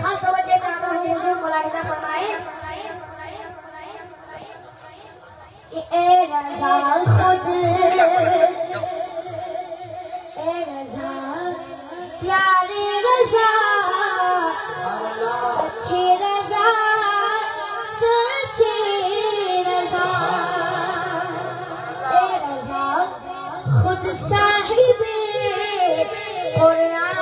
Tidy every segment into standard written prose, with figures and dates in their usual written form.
खास तवज्जो चाहता हूँ हुजूर मुलाहिजा फरमाए कि ए रज़ा खुद ए रज़ा प्यारे रज़ा अच्छे रज़ा सच्चे रज़ा ए रज़ा खुद साहिबे कुरान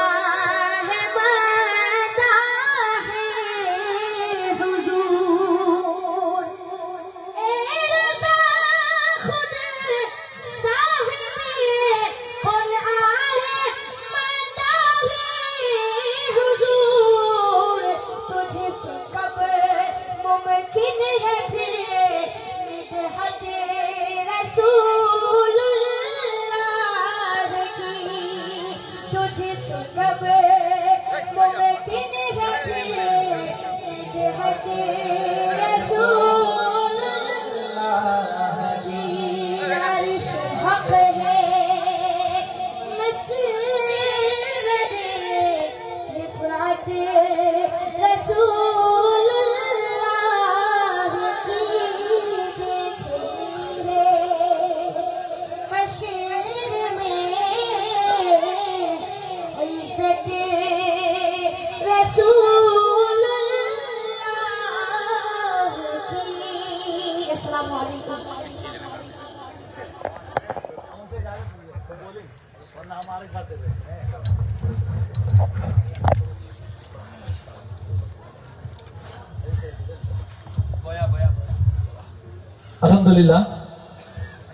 আলহামদুলিল্লাহ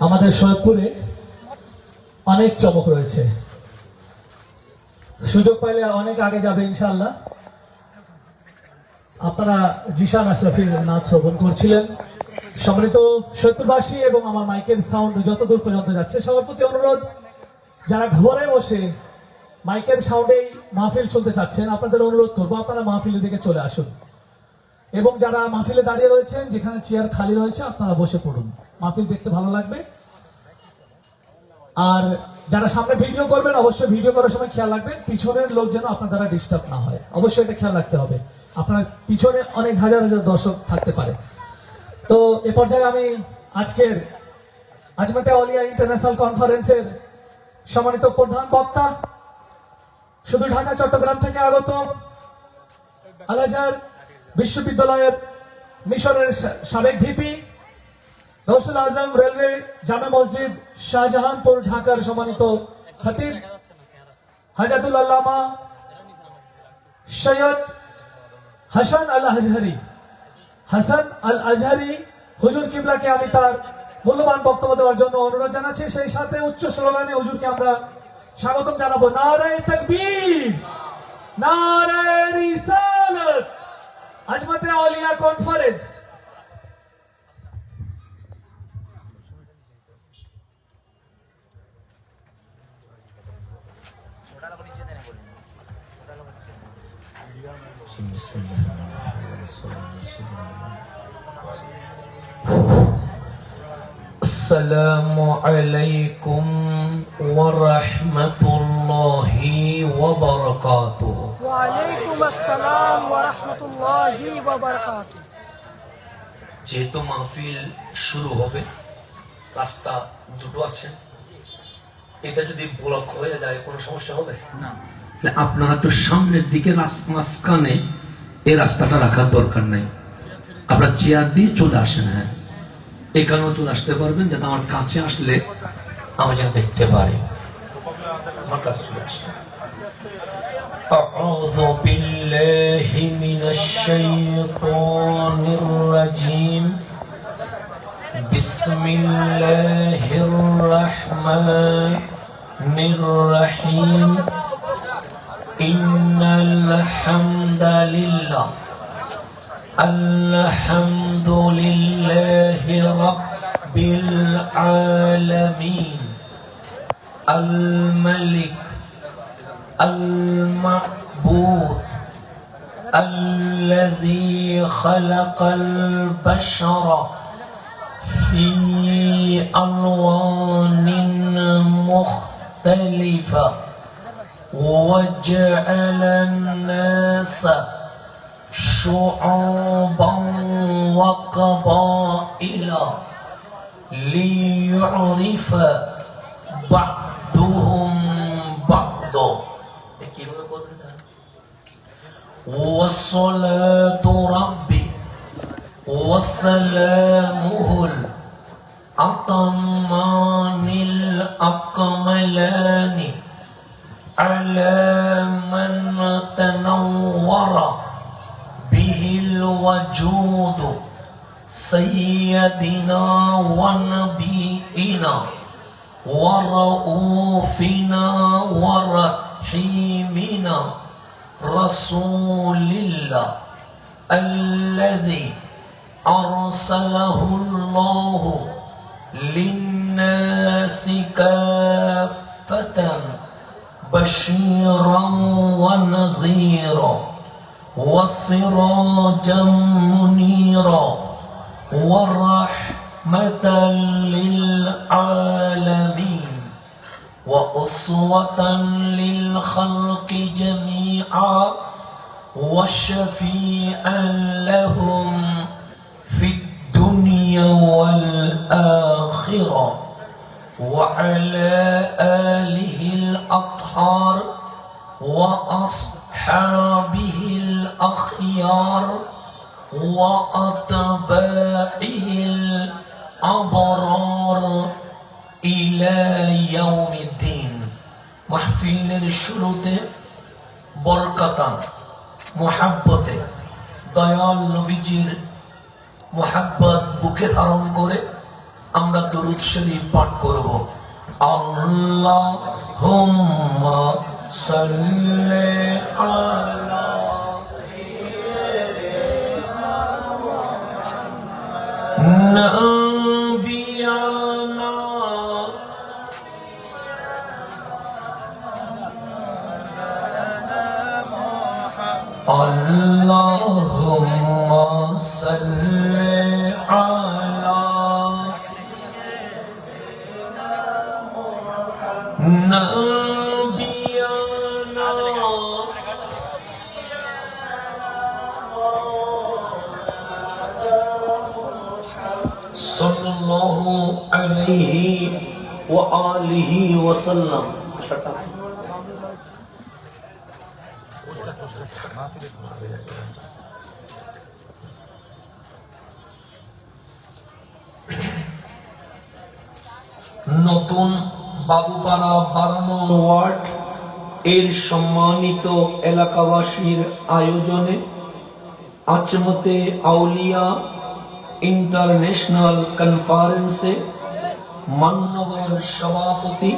আমাদের সৈয়দপুরে অনেক চমক রয়েছে, সুযোগ পাইলে অনেক আগে যাবে ইনশাআল্লাহ। আপনারা জিশান আশরাফির নাচ শ্রবণ করছিলেন। সম্মানিত সৈয়দপুরবাসী এবং আমার মাইকের সাউন্ড যতদূর পর্যন্ত যাচ্ছে, সবার প্রতি অনুরোধ, যারা ঘরে বসে মাইকের সাউন্ডেই মাহফিল শুনতে চাচ্ছেন, আপনাদের অনুরোধ করবো আপনারা মাহফিলের দিকে চলে আসুন, এবং যারা মাহফিলে দাঁড়িয়ে রয়েছেন যেখানে চেয়ার খালি রয়েছে আপনারা বসে পড়ুন, মাহফিল দেখতে ভালো লাগবে। আর যারা সামনে ভিডিও করবেন অবশ্যই ভিডিও করার সময় খেয়াল রাখবেন পিছনের লোক যেন আপনার দ্বারা ডিস্টার্ব না হয়, অবশ্যই এটা খেয়াল রাখতে হবে। আপনার পিছনে অনেক হাজার হাজার দর্শক থাকতে পারে। তো এ পর্যায়ে আমি আজকের আজমাতে আউলিয়া ইন্টারন্যাশনাল কনফারেন্সের সম্মানিত প্রধান বক্তা, শুধু ঢাকা চট্টগ্রাম থেকে আগত আল আজহার বিশ্ববিদ্যালয়ের মিশনের সাবেক ভিপি, গৌসুল আজম রেলওয়ে জামে মসজিদ শাহজাহানপুর ঢাকার সম্মানিত খতিব হাজাতুল আল্লামা সৈয়দ হাসান আল আজহারি হুজুর কিবলাকে আমি তার মূল্যবান বক্তব্য দেওয়ার জন্য অনুরোধ জানাচ্ছি। সেই সাথে উচ্চ স্লোগানে হুজুরকে আমরা স্বাগতম জানাবো। নারায়ে তাকবীর, নারায়ে রিসালাত। আজমাতে আউলিয়া কনফারেন্স আসসালামু আলাইকুম ওয়া রাহমাতুল্লাহি ওয়া বারাকাতুহু। ওয়া আলাইকুম আসসালাম ওয়া রাহমাতুল্লাহি ওয়া বারাকাতুহু। যেহেতু মাহফিল শুরু হবে, রাস্তা দুটো আছে, এটা যদি ব্লক হয়ে যায় কোনো সমস্যা হবে না। আপনারা একটু সামনের দিকে মাঝখানে এই রাস্তাটা রাখার দরকার নাই, আপনারা চেয়ার দিয়ে চলে আসেন। হ্যাঁ, এখানেও চলে আসতে পারবেন, যাতে আমার কাছে আসলে আমি যেন দেখতে পারি। আমার কাছে চলে আসেন। أعوذ بالله من الشيطان الرجيم بسم الله الرحمن الرحيم إن الحمد لله الحمد لله رب العالمين الملك المعبود الذي خلق البشر في ألوان مختلفة وجعل الناس شعوبا وقبائل ليعرف بعضهم بعضا والصلاة ربي وسلامه الأتمان الأكملان على من تنور به الوجود سيدنا ونبينا ورؤوفنا ورحيمنا رسول الله الذي أرسله الله للناس كافة بشيرا ونذيرا وسراجا منيرا ورحمة للعالمين وأسوة للخلق جميعا وشفيعا لهم في الدنيا والآخرة وعلى آله الأطهار وأصحابه الأخيار وأتباعه الأبرار إلى يوم الدين محفل الشروط بركة محبة দয়াল নবীজির মোহাব্বত বুকে ধারণ করে আমরা দরুদ শরীফ পাঠ করব আল্লাহুম্মা সাল্লি আলা নবিয়ানা اللهم صل على نبينا صلى الله عليه وآله وسلم নতুন বাবুপাড়া 12 নং ওয়ার্ড এর সম্মানিত এলাকাবাসীর আয়োজনে আজমতে আউলিয়া ইন্টারন্যাশনাল কনফারেন্সে মাননীয় সভাপতি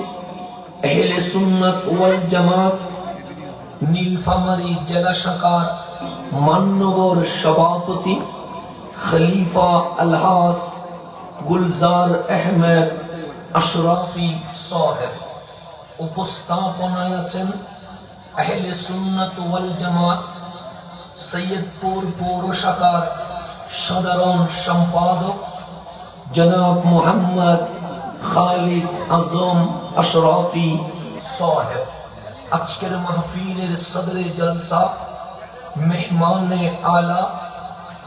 আহলে সুন্নাত ওয়াল জামাত নীলফামারী জেলা শাখার মাননীয় সভাপতি খলিফা আলহাস গুলজার আহমেদ আশরাফি সাহেব উপস্থাপনায় আছেন আহলে সুন্নাত ওয়াল জামাত সৈয়দপুর পৌর শাখার সাধারণ সম্পাদক জনাব মোহাম্মদ খালিদ আজম আশরাফি সাহেব আজকের মাহফিলের সদরে জলসা মেহমানে আলা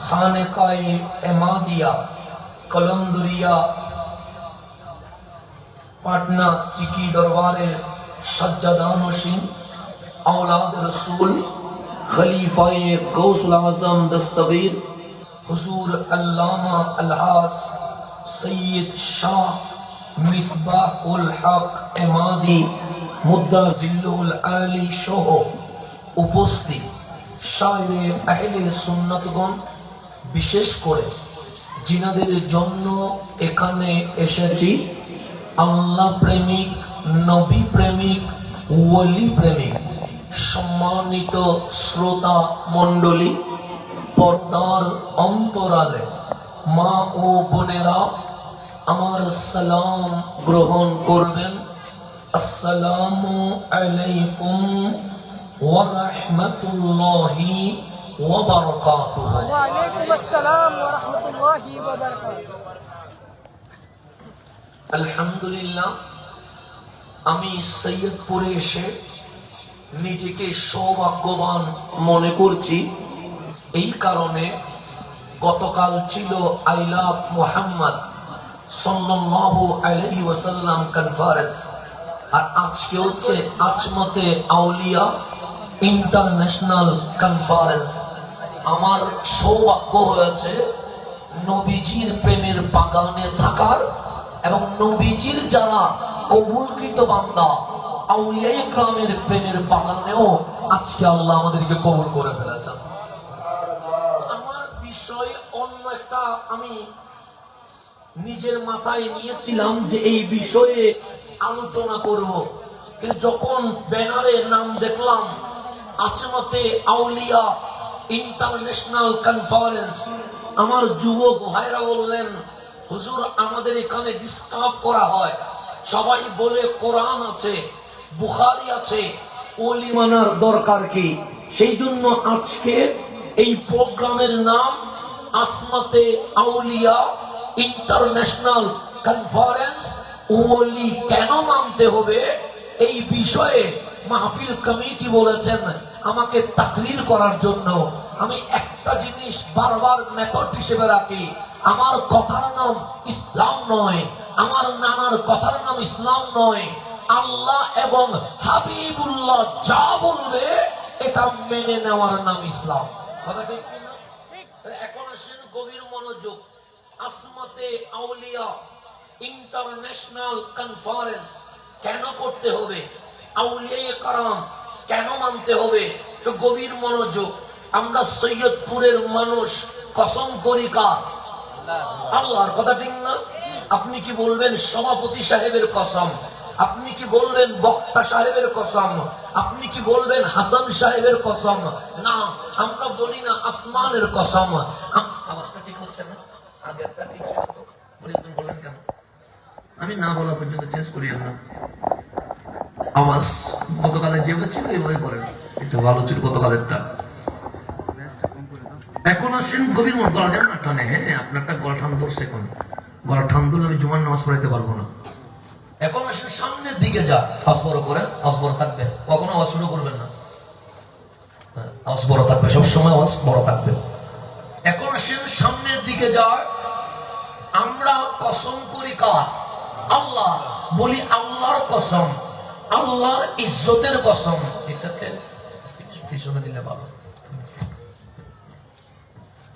খানেকায়ে এমাদিয়া কলন্দরিয়া পাটনা সিটি দরবারের সজ্জাদানশীন औलाद रसूल खलीफाए गौसुल आजम दस्तगीर हुजूर अल्लामा अलहास सैयद शाह मिसबाहुल हक एमादी मुद्दा जिल्लुल आली सह उपस्थित शायरे আহলে সুন্নাতগণ বিশেষ করে जिनाদের জন্য এখানে এসেছি আল্লাহ প্রেমিক নবী প্রেমিক ওলি প্রেমিক সম্মানিত শ্রোতা মণ্ডলী পর্দার অন্তরালে মা ও বোনেরা আমার সালাম গ্রহণ করবেন। আসসালামু আলাইকুম ওয়া রাহমাতুল্লাহি ওয়া বারাকাতুহু। ওয়ালাইকুম আসসালাম ওয়া রাহমাতুল্লাহি ওয়া বারাকাতুহু। আলহামদুলিল্লাহ, আমি সৈয়দপুরে এসে নিজেকে সৌভাগ্যবান মনে করছি। এই কারণে গতকাল ছিল আই লাভ মুহাম্মদ সাল্লাল্লাহু আলাইহি ওয়াসাল্লাম কনফারেন্স, আর আজকে হচ্ছে আজমতে আউলিয়া ইন্টারন্যাশনাল কনফারেন্স। আমার সৌভাগ্য হয়েছে নবীজির প্রেমের বাগানে থাকার এবং নবীজির যারা কবুলকৃত বান্দা আউলিয়া ইকরামের প্রেমের বাগানেও আজকে আল্লাহ আমাদেরকে কবুল করে ফেলেছেন। আমার বিষয় অন্য একটা আমি নিজের মাথায় নিয়েছিলাম যে এই বিষয়ে আলোচনা করব, কিন্তু যখন ব্যানারে নাম দেখলাম আজমতে আউলিয়া ইন্টারন্যাশনাল কনফারেন্স, আমার যুবক ভাইরা বললেন হুজুর আমাদের এখানে ডিস্টার্ব করা হয়, সবাই বলে কোরআন আছে, বুখারী আছে, ওলি মানার দরকার কি? সেই জন্য আজকে এই প্রোগ্রামের নাম আজমতে আউলিয়া ইন্টারন্যাশনাল কনফারেন্স। ওলি কেন মানতে হবে এই বিষয়ে মাহফিল কমিটি বলেছেন আমাকে তাকরীর করার জন্য। আমি একটা জিনিস বারবার মেথড হিসেবে রাখি, আমার কথার নাম ইসলাম নয়, আমার নানার কথার নাম ইসলাম নয়। আল্লাহ এবং হাবিবুল্লাহ যা বলবে এটা মেনে নেওয়ার নাম ইসলাম। কথা ঠিক কিনা? এখন আসেন গভীর মনোযোগ। আজমতে আউলিয়া ইন্টারন্যাশনাল কনফারেন্স কেন করতে হবে, আউলিয়া কারাম কেন মানতে হবে, তো গভীর মনোযোগ। আমরা সৈয়দপুরের মানুষ, কসম করি কার? আল্লাহর। কথা ঠিক না? আপনি কি বলবেন সভাপতি সাহেবের কসম, আপনি কি বলবেন বক্তা সাহেবের কসম, আপনি কি বলবেন হাসান সাহেবের কসম? না, আমরা বলি না আসমানের কসম। আওয়াজটা ঠিক হচ্ছে না? আগেরটা ঠিক ছিল তো, বললেন কেন? আমি না বলা পর্যন্ত চেঞ্জ করি না আওয়াজ। গতকালে যেভাবে ছিল এভাবে করেন, একটু ভালো ছিল গতকালেরটা। এখন আসেন গভীর মন, গলা যান না টানে। হ্যাঁ, আপনারটা গলা ঠান ধরছে, এখন গলা ঠান ধরলে আমি জুমার নামাজ পড়াইতে পারবো না। এখন আসেন সামনের দিকে যা, আওয়াজ বড় করেন, আওয়াজ বড় থাকবে, কখনো আওয়াজ শুরু করবেন না, আওয়াজ বড় থাকবে, সবসময় আওয়াজ বড় থাকবে। এখন আসেন সামনের দিকে যা। আমরা কসম করি কার? আল্লাহ। বলি আল্লাহর কসম, আল্লাহর ইজ্জতের কসম। এটাকে পিছনে দিলে ভালো,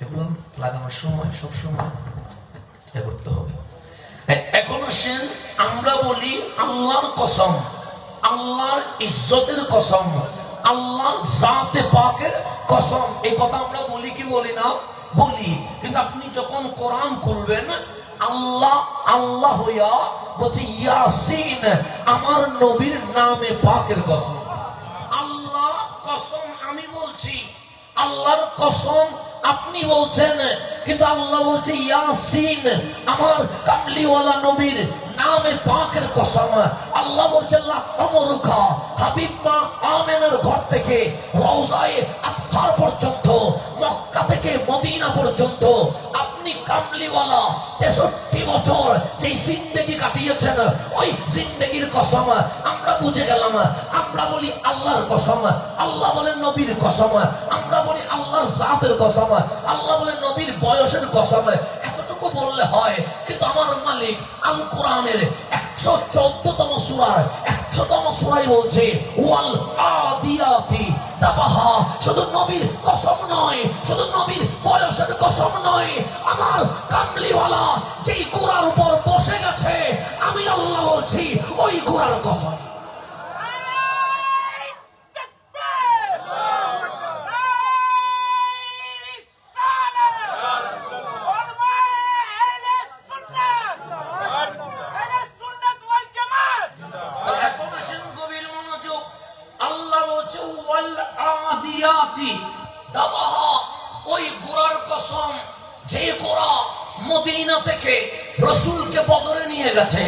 এগুলো লাগানোর সময় সবসময় করতে হবে। এখন আসেন আমরা বলি আল্লাহর কসম, আল্লাহর ইজ্জতের কসম, আল্লাহর জাতে পাকের কসম। এই কথা আমরা বলি কি বলি না? বলি। কিন্তু আপনি যখন কোরআন খুলবেন আল্লাহ আল্লাহ হইয়া বলছে ইয়াসিন, আমার নবীর নামে পাকের কসম। আল্লাহ কসম আমি বলছি, আল্লাহর কসম আপনি বলছেন, কিন্তু আল্লাহ বলছে ইয়াসিন, আমার কামলিওয়ালা নবীর নামে পাকের কসম। আল্লাহ বলছে লা আমরুকা, হাবিব মা আমেনার ঘর থেকে রওজায়ে আতহার পর্যন্ত, মক্কা থেকে মদিনা পর্যন্ত আপনি কামলিওয়ালা 63 বছর যেই জিন্দেগি কাটিয়েছেন, ওই জিন্দেগির কসম আমরা বুঝে গেলাম। আমরা বলি আল্লাহর কসম, আল্লাহ বলেন নবীর কসম, আমরা বলি আল্লাহর জাতের কসম, আল্লাহ বলেন নবীর বয়সের কসম। এতটুকু বললে হয়, কিন্তু আমার মালিক আল কোরআনের 114তম সূরার 100তম সূরায় বলছে ওয়াল আদিয়াতি দাবাহা। শুধু নবীর কসম নয়, শুধু নবীর বয়সের কসম নয়, আমার কামলিওয়ালা যেই ঘোড়ার উপর বসে গেছে, আমি আল্লাহ বলছি ওই ঘোড়ার কসম। ওই ঘোড়া যে ঘোড়া মদিনা থেকে রসুলকে বদরে নিয়ে গেছে,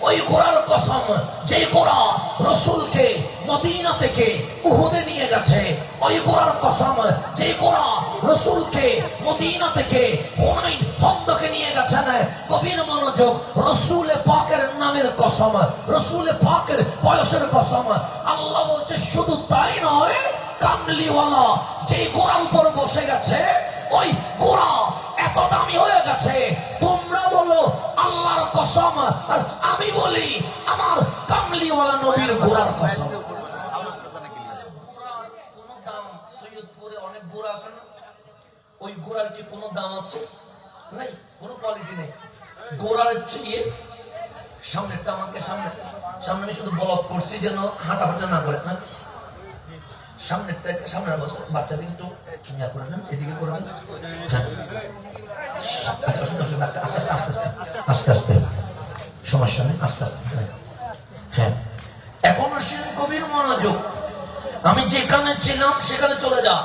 ওই ঘোড়ার কসম। যে ঘোড়া রসুলকে মদিনা থেকে উহুদে নিয়ে গেছে, ওই ঘোড়ার কসম। যে ঘোড়া রসুলকে মদিনা থেকে হুনাইন খন্দকে নিয়ে গেছেন, গভীর মনোযোগ, রসুল পাকের নামের কসম, রসুল পাকের বয়সের কসম। আল্লাহ বলছে শুধু তাই নয়, কামলিওয়ালা যে ঘোড়ার উপর বসে গেছে, ওই ঘোড়া এত দামি হয়ে গেছে, তোমরা বলো আল্লাহর কসম, আর আমি বলি আমার কামলিওয়ালা নবীর ঘোড়ার কসম। কোন দাম? সৈয়দপুরে অনেক ঘোড়া আছে না, ওই ঘোড়ার কি কোনো দাম আছে? নাই, কোনো কোয়ালিটি নেই। ঘোড়ার চেয়ে সামনেরটা আমাকে সামনে সামনে আমি শুধু ব্লক করছি যেন হাঁটাহাঁটা না করে। সামনেরটা সামনে বসে বাচ্চাদের একটু ইয়া করে দেন, এদিকে করে দেন। হ্যাঁ, আস্তে আস্তে আস্তে আস্তে, সমস্যা নেই, আস্তে আস্তে। হ্যাঁ, এখন আসেন গভীর মনোযোগ। আমি যেখানে ছিলাম সেখানে চলে যা।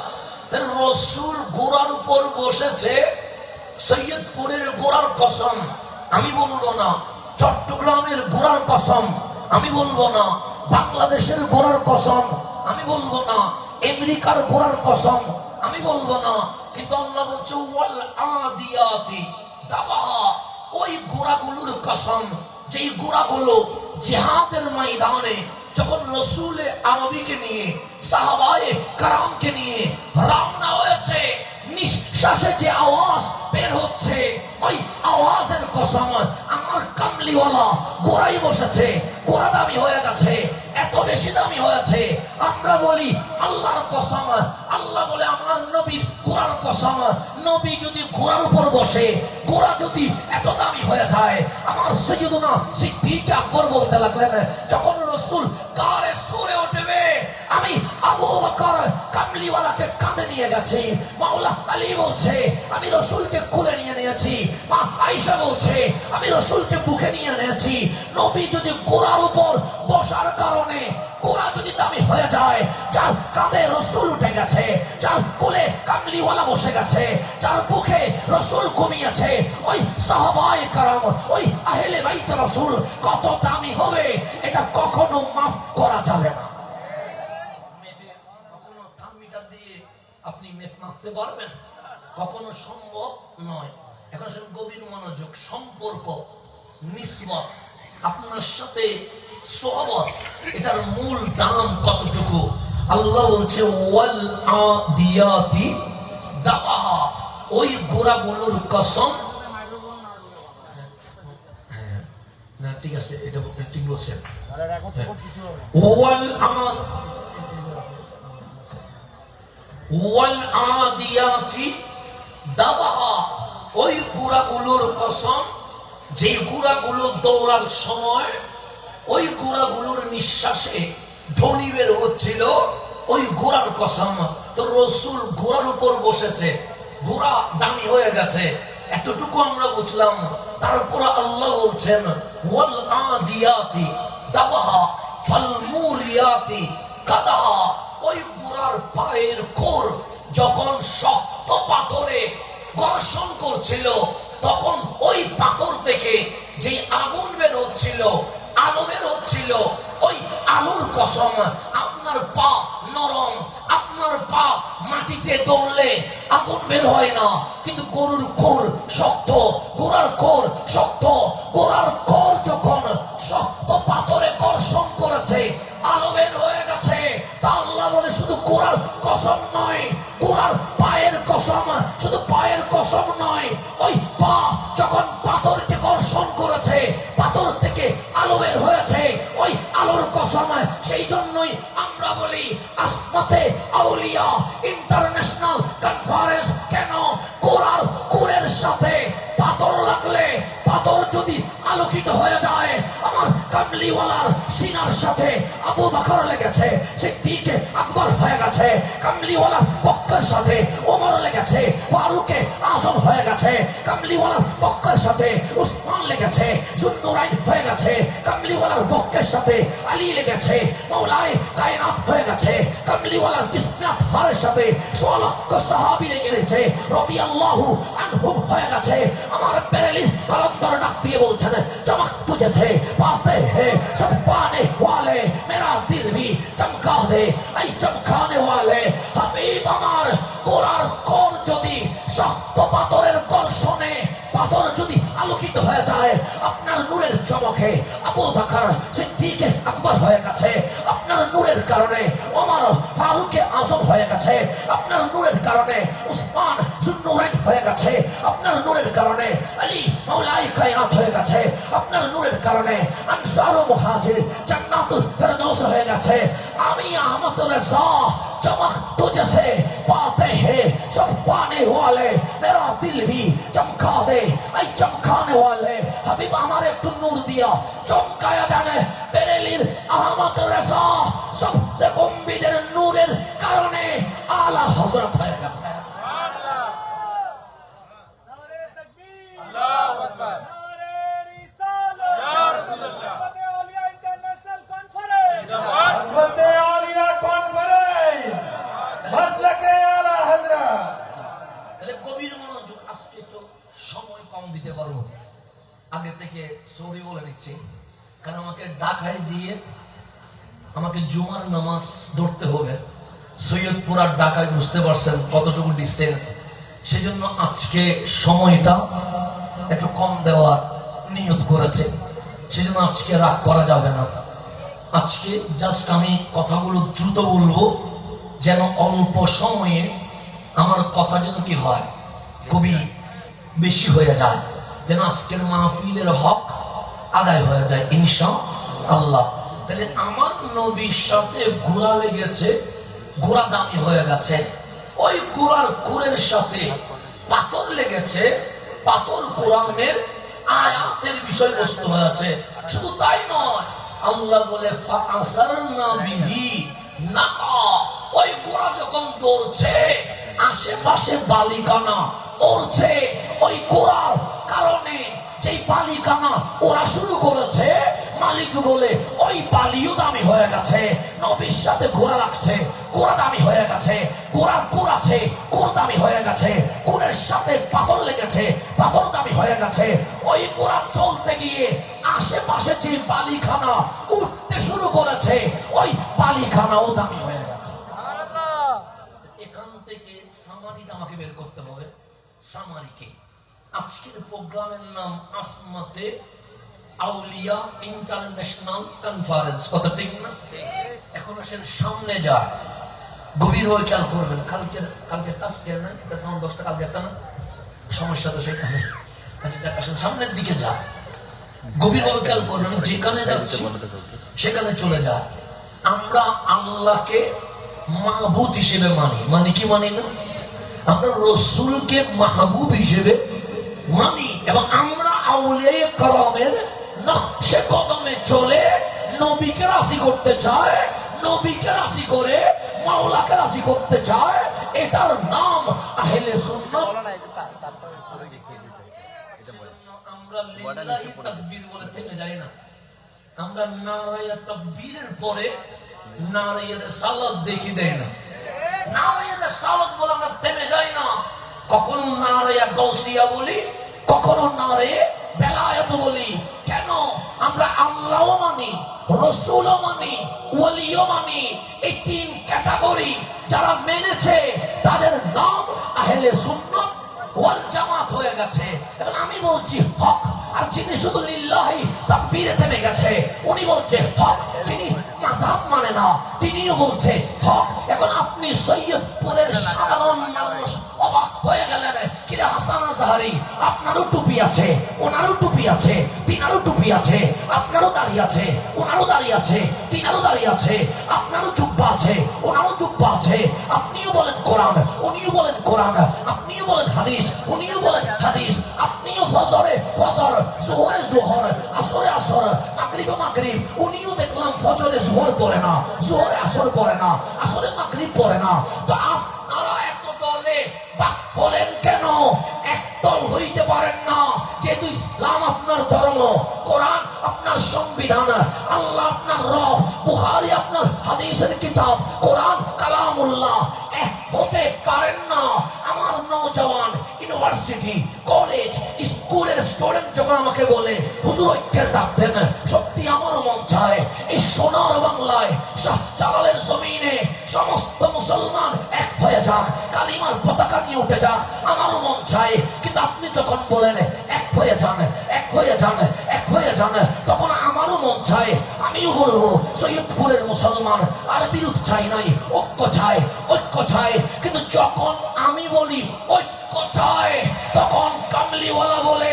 রসুল ঘোড়ার উপর বসেছে, সৈয়দপুরের ঘোড়ার কসম আমি বলবো না, চট্টগ্রামের ঘোড়ার কসম আমি বলবো না, বাংলাদেশের ঘোড়ার কসম আমি বলবো না, আমেরিকার ঘোড়ার কসম আমি বলবো না, কিন্তু আল্লাহ বলছে ওয়াল আদিয়াতি দাবাহা, ওই ঘোড়াগুলোর কসম যেই ঘোড়াগুলো জিহাদের ময়দানে যখন রসুল আরবিকে নিয়ে সাহাবায়ে কারামকে নিয়ে রওনা হয়েছে, নিঃশ্বাসে যে আওয়াজ বের হচ্ছে, ওই আওয়াজের কসম আমার কামলিওয়ালা ঘোড়াই বসেছে। ঘোড়া দামি হয়ে গেছে, এত বেশি দামি হয়েছে, আমরা বলি আল্লাহর কসম। আল্লাহ বলে আমার নবীর ঘোড়ার কসম। নবী যদি ঘোড়ার উপর বসে, ঘোড়া যদি এত দামি হয়ে যায়, আমার সৈয়দনা সিদ্দিক আকবর বলতে লাগলেন, যখন রসুল গারে সুরে উঠবে, আমি আবু বকর কামলিওয়ালাকে কাঁধে নিয়ে গেছি। মাওলা আলী বলছে আমি রসুলকে খুলে নিয়ে নিয়েছি। মা আয়েশা বলছে আমি রসুলকে বুকে নিয়ে নিয়েছি। নবী যদি ঘোড়ার উপর বসার কারণে ঘোড়া যদি দামি হয়ে যায়, যার কাঁধে রসুল উঠে গেছে, যার কোলে কামলিওয়ালা বসে গেছে, যার বুকে রসুল ঘুমিয়েছে, ওই সাহাবায়ে কেরাম, ওই আহলে বাইত রসুল কত দামি হবে, এটা কখনো মাফ করা যাবে না। কখনো থার্মিটার দিয়ে আপনি মেপ মাপতে পারবেন? কখনো সম্ভব নয়। এখন গভীর মনোযোগ, সম্পর্ক, নিসবত, আপনার সাথে সোহবত, এটার মূল দাম কতটুকু? আল্লাহ বলছে ওয়াল আদিয়াতি দাবাহা, ওই ঘোড়াগুলোর কসম। না ঠিক আছে, এটা ঠিক বলছেন। ওয়াল আদিয়াতি দাবাহা, ওই ঘোড়াগুলোর কসম, যে ঘোড়াগুলো দৌড়ার সময় ওই ঘোড়াগুলোর নিঃশ্বাসে ধ্বনি বের হচ্ছিল, ওই ঘোড়ার কসম। তো রসুল ঘোড়ার উপর বসেছে, ঘোড়া দামি হয়ে গেছে, এতটুকু আমরা বুঝলাম। তারপর আল্লাহ বলছেন ওয়াল আদিয়াতি দাবাহা ফাল মুরিয়াতি কাদাহা, ওই ঘোড়ার পায়ের কোর যখন শক্ত পাথরে ঘর্ষণ করছিল, তখন ওই পাথর থেকে যে আগুন বের হচ্ছিল, আলো বের হচ্ছিল, ওই আলোর কসম। আপনার পা নরম, আপনার পা মাটিতে দৌড়লে আগুন বের হয় না, কিন্তু গরুর খোর শক্ত, ঘোড়ার খোর শক্ত, ঘোড়ার খোর যখন শক্ত পাথরে ঘর্ষণ করেছে, আলো বের হয়ে গেছে। তা আল্লাহ বলে শুধু ঘোড়ার কসম নয়, ঘোড়ার পায়ের কসম, শুধু পায়ের কসম নয়, ওই পা যখন পাথরকে ঘর্ষণ করেছে, পাথর থেকে আলো বের হয়েছে, ওই আলোর কসম। সেই জন্যই আমরা বলি আসমাতে আউলিয়া ইন্টারন্যাশনাল কনফারেন্স কেন? ঘোড়ার কোরের সাথে পাথর লাগলে, পাথর যদি আলোকিত হয়ে যায়, আমার কামলিওয়ালার সিনার সাথে আবু বকর লেগেছে, সিদ্দিক আকবর হয়ে গেছে, কামলিওয়ালার বক্রের সাথে ওমর লেগেছে। লেগেছে ফারুকে আজম হয়ে গেছে, কামলিওয়ালার পক্ষের সাথে উসমান লেগেছে, জুন্নুরাইন হয়ে গেছে, কামলিওয়ালার পক্ষের সাথে আলী লেগেছে, মৌলায়ে কায়নাত হয়ে গেছে, কামলিওয়ালার জিসনাত হারের সাথে 16 লক্ষ সাহাবী লেগে গেছে, রাদিয়াল্লাহু আনহুম হয়ে গেছে। আমার বেরেলির কলন্দর ডাক দিয়ে বলছেন, চমক তুঝে সে পাতে হে সব পানে ওয়ালে, মেরা দিল ভি চমকা দে এই চমকানে ওয়ালে। হাবিব আমার গোরার কোর যদি শক্ত পাথরের কর্ষণে পাথর যদি আলোকিত হয়ে যায়, আপনার নূরের চমকে আবু বকর সিদ্দিক আকবর হয়ে গেছে, আপনার নূরের কারণে ওমর ফারুকে আজম হয়ে গেছে, আপনার নূরের কারণে উসমান জুন্নুরাইন হয়ে গেছে, আপনার নূরের কারণে আলী মাওলাই কায়নাত হয়ে গেছে, আপনার নূরের কারণে আনসার ও মুহাজির জান্নাতুল ফেরদৌস হয়ে গেছে। আমি আহমদ রেজা चमक तुझसे पाते हैं सब पाने वाले, मेरा दिल भी चमका दे ऐ चमकाने वाले। हबीब हमारे একটু নূর দিয়া চমকায়া দেন বেরেলির আহমদ রেজা সবচেয়ে গম্ভীর নূরের কারণে আলা হযরত হয়ে গেছে। গভীর মনোযোগ, আজকে একটু সময় কম দিতে পারবো, আগে থেকে সরি বলে নিচ্ছি, কারণ আমাকে ঢাকায় গিয়ে আমাকে জুমার নামাজ ধরতে হবে। সৈয়দপুর আর ঢাকায় বুঝতে পারছেন কতটুকু ডিস্টেন্স, সেজন্য আজকে সময়টা একটু কম দেওয়ার নিয়ত করেছে, সেজন্য আজকে রাগ করা যাবে না। আজকে জাস্ট আমি কথাগুলো দ্রুত বলবো, যেন অল্প সময়ে আমার কথা যেন কি হয় খুবই বেশি হয়ে যায়, যেন আজকের মাহফিলের হক আদায় হয়ে যায় ইনশাআল্লাহ। তাহলে আমার নবীর সাথে ঘোড়া লেগেছে, ঘোড়া দামি হয়ে গেছে, ওই ঘোড়ার খুরের সাথে পাথর লেগেছে, পাথর কোরআনের আয়াতের বিষয়বস্তু হয়েছে। শুধু তাই নয়, আল্লাহ বলে ফাআসারনা বিহি নাকা, ওই ঘোড়া যখন দৌড়ছে আশেপাশে বালিকানা দৌড়ছে, ওই ঘোড়ার কারণে যেই বালিকানা ওরা শুরু করেছে, মালিক বলে ওই বালিও দামি হয়ে গেছে। নবীর সাথে ঘোড়া লাগছে, ঘোড়া দামি হয়ে গেছে, ঘোড়ার কুর আছে, কুর দামি হয়ে গেছে, কুরের সাথে পাথর লেগেছে, পাথর দামি হয়ে গেছে। ওই ঘোড়া চলতে গিয়ে আশেপাশে যে বালিখানা উঠতে শুরু করেছে, ওই বালিখানাও দামি হয়ে গেছে। এখান থেকে সামারিটা আমাকে বের করতে হবে। সামারিকে আজকের প্রোগ্রামের নাম আসমাতে আউলিয়া ইন্টারন্যাশনাল কনফারেন্স, কথা ঠিক না? এখন আসেন সামনে যায়, গভীর হয়ে খেয়াল করবেন। কালকে টাস্কের না, সাউন্ড 10টা, কালকে একটা না, সমস্যা তো সেখানে। আচ্ছা আসেন সামনের দিকে যা, গভীর হয়ে খেয়াল করবেন। যেখানে যাচ্ছি সেখানে চলে যায়। আমরা আল্লাহকে মাহবুব হিসেবে মানি কি মানি না? আমরা রসুলকে মাহবুব হিসেবে মানি, এবং আমরা আউলিয়া কেরামের নকশে কদমে চলে নবীকে রাজি করতে চায়, নবীকে রাজি করে মাওলাকে রাজি করতে চায়। এটার নাম আহলে সুন্নাত। আমরা লিল্লাহি তাকবীর বলে থেমে যাই না, আমরা নারায়ে তাকবীরের পরে নারায়ে রিসালাত দেখি দেয় না। নারায়ে রিসালাত বলে আমরা থেমে যাই না, কখনো নারায়ে গাউসিয়া বলি, কখনো নারায়ে বেলায়েত বলি। কেন? আমরা আল্লাহও মানি, রসুলও মানি, ওয়ালিও মানি। এই তিন ক্যাটাগরি যারা মেনেছে তাদের নাম আহলে সুন্নাত ওয়াল জামাত হয়ে গেছে। এখন আমি বলছি হক, আর যিনি শুধু লিল্লাহি তাকবীরে থেমে গেছে উনি বলছে হক, যিনি মাযহাব মানে না তিনিও বলছে হক। এখন আপনি সৈয়দপুরের সাধারণ মানুষ অবাক হয়ে গেলেন, কিরে হাসান আজহারি আপনারও টুপি আছে, ওনারও টুপি আছে, তিনারও টুপি আছে, আপনারও দাঁড়িয়ে আছে, ওনারও দাঁড়িয়ে আছে, তিনারও দাঁড়িয়ে আছে, আপনারও জুব্বা আছে, ওনারও জুব্বা আছে। আপনিও বলেন কোরআন, উনিও বলেন কোরআন, আপনিও বলেন হাদিস, উনিও বলেন হাদিস। আপনিও ফজরে ফজর, জোহরে জোহর, আসরে আসর, মাগরিবে মাগরিব। উনিও দেখলাম ফজরে জোহর পড়ে না, জোহরে আসর পড়ে না, আসরে মাগরিব পড়ে না। তো আপনারা এত দলে বাক্য হইতে পারেন না, যেহেতু ইসলাম আপনার ধর্ম, কোরআন আপনার সংবিধান, আল্লাহ আপনার রব, বুখারী আপনার হাদিসের কিতাব, কোরআন কালামুল্লাহ, হতে পারেন না। আমার নওজওয়ান ইউনিভার্সিটি, কলেজ, স্কুলের স্টুডেন্ট যখন আমাকে বলে হুজুর ঐক্যের ডাক দেন, সত্যি আমার মন চায় এই সোনার বাংলায় শাহজালালের জমিনে সমস্ত মুসলমান এক হয়ে যাক, কালিমার পতাকা নিয়ে উঠে যাক, আমার মন চায়। কিন্তু আপনি যখন বলেন এক হয়ে যান, এক হয়ে যান, এক হয়ে যান, তখন আমারও মন চায় আমিও বলবো সৈয়দপুরের মুসলমান আর বিরোধ চাই নাই, ঐক্য চাই, ঐক্য চাই। কিন্তু যখন আমি বলি ঐক্য চাই, তখন কামলিওয়ালা বলে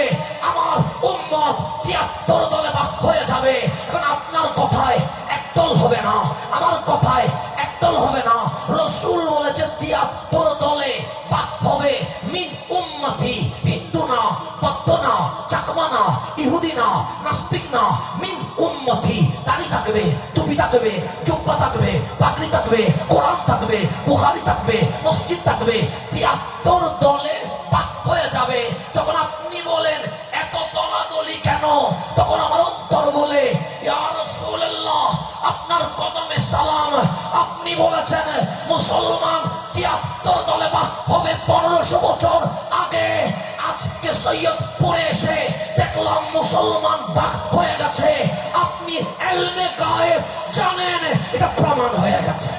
আমার উম্মত ৭৩ দলে ভাগ হয়ে যাবে। এখন আপনার কথায় একদল হবে না, আমার কথায় একদল হবে না। রাসূল বলেছে ৭৩ দলে ভাগ হবে, মিন উম্মতি, হিন্দু না, বৌদ্ধ না, চাকমা না, ইহুদি না, নাস্তিক না, মিন উম্মতি। দাড়ি থাকবে, টুপি থাকবে, জুব্বা থাকবে, পাগড়ি থাকবে, কোরআন থাকবে, বুখারী থাকবে, মসজিদ থাকবে, ৭৩ দলে ভাগ হয়ে যাবে। যখন আপনি বলেন এত দলাদলি কেন, তখন আমার অন্তর বলে ইয়া রাসূলুল্লাহ, আপনার কদমে সালাম। আপনি বলেছেন মুসলমান ৭৩ দলে ভাগ হবে ১৫০০ বছর আগে। আজকে সৈয়দপুরে এসে দেখলাম মুসলমান ভাগ হয়ে গেছে। আপনি এলমে গায়েব জানেন, এটা প্রমাণ হয়ে গেছে।